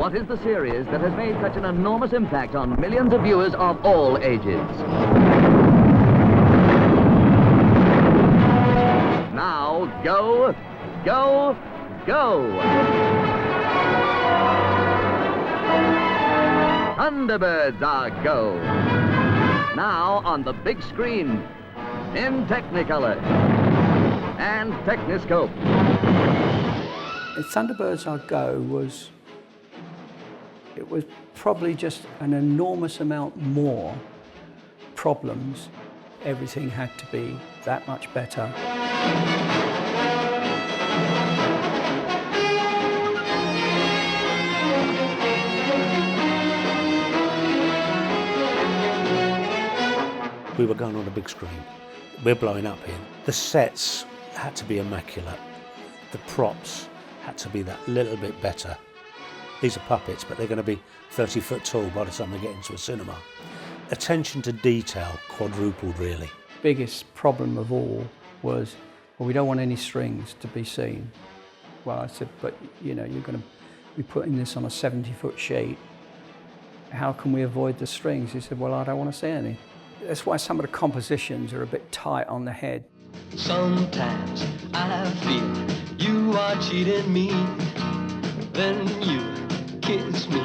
What is the series that has made such an enormous impact on millions of viewers of all ages? Now, go, go, go! Thunderbirds are go! Now on the big screen, in Technicolor and Techniscope. Thunderbirds Are Go was probably just an enormous amount more problems. Everything had to be that much better. We were going on a big screen. We're blowing up here. The sets had to be immaculate. The props had to be that little bit better. These are puppets, but they're going to be 30 foot tall by the time they get into a cinema. Attention to detail quadrupled, really. Biggest problem of all was, well, we don't want any strings to be seen. Well, I said, but you know, you're going to be putting this on a 70-foot sheet. How can we avoid the strings? He said, well, I don't want to see any. That's why some of the compositions are a bit tight on the head. Sometimes I feel you are cheating me. Then you kiss me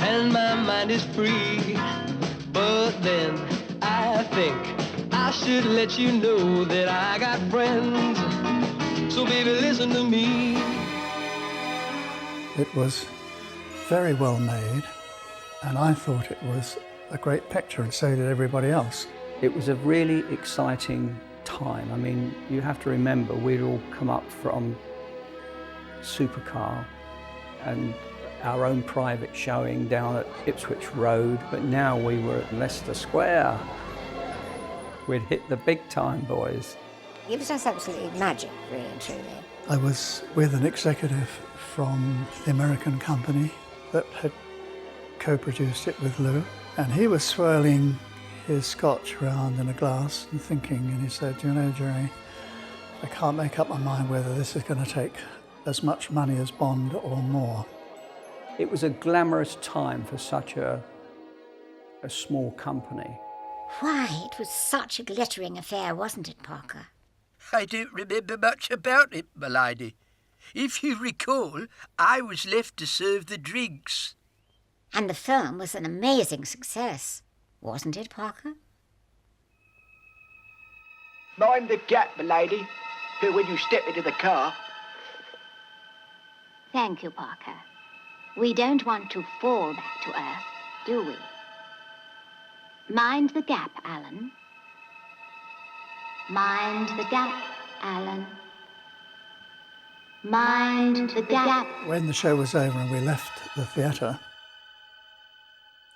and my mind is free. But then I think I should let you know that I got friends. So baby, listen to me. It was very well made, and I thought it was a great picture, and so did everybody else. It was a really exciting time. I mean, you have to remember, we'd all come up from Supercar and our own private showing down at Ipswich Road, but now we were at Leicester Square. We'd hit the big time, boys. It was just absolutely magic, really and truly. I was with an executive from the American company that had co-produced it with Lou, and he was swirling his scotch around in a glass and thinking, and he said, you know, Gerry, I can't make up my mind whether this is going to take as much money as Bond or more. It was a glamorous time for such a small company. Why, it was such a glittering affair, wasn't it, Parker? I don't remember much about it, my lady. If you recall, I was left to serve the drinks. And the film was an amazing success, wasn't it, Parker? Mind the gap, my lady, when you step into the car. Thank you, Parker. We don't want to fall back to Earth, do we? Mind the gap, Alan. Mind the gap, Alan. Mind the gap. When the show was over and we left the theatre,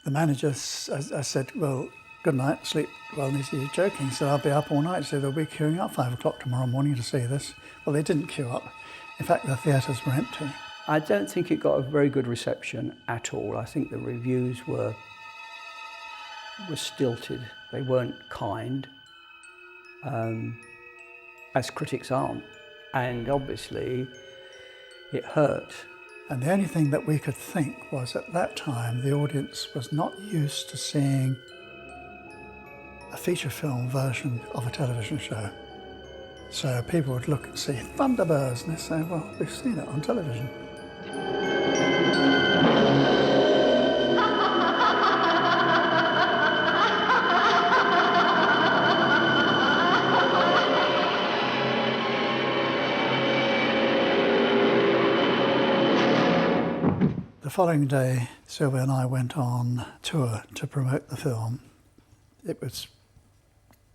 the manager, I said, well, good night, sleep well. And he said, you're joking. He said, I'll be up all night. He said, they'll be queuing up 5 o'clock tomorrow morning to see this. Well, they didn't queue up. In fact, the theatres were empty. I don't think it got a very good reception at all. I think the reviews were stilted. They weren't kind, as critics aren't. And obviously, it hurt. And the only thing that we could think was at that time, the audience was not used to seeing a feature film version of a television show. So people would look and see Thunderbirds, and they say, well, we've seen it on television. The following day, Sylvia and I went on tour to promote the film. It was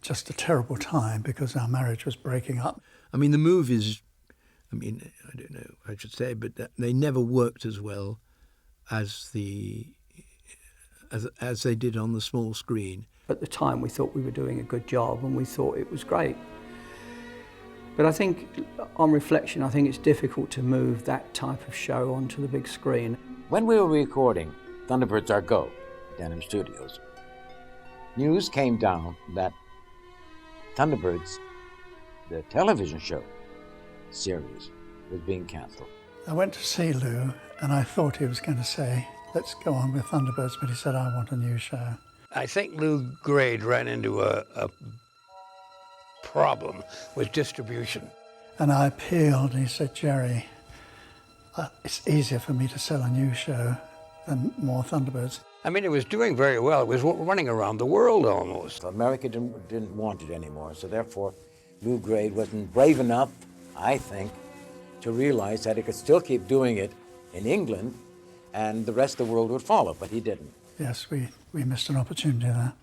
just a terrible time because our marriage was breaking up. I mean, the movies, I don't know, I should say, but they never worked as well as as they did on the small screen. At the time, we thought we were doing a good job and we thought it was great. But I think, on reflection, I think it's difficult to move that type of show onto the big screen. When we were recording Thunderbirds Are Go, Denham Studios, news came down that Thunderbirds, the television show series, was being cancelled. I went to see Lou, and I thought he was going to say, let's go on with Thunderbirds, but he said, I want a new show. I think Lou Grade ran into a problem with distribution. And I appealed, and he said, Gerry, it's easier for me to sell a new show than more Thunderbirds. I mean, it was doing very well. It was running around the world almost. America didn't want it anymore, so therefore Lou Grade wasn't brave enough, I think, to realize that he could still keep doing it in England and the rest of the world would follow, but he didn't. Yes, we missed an opportunity there.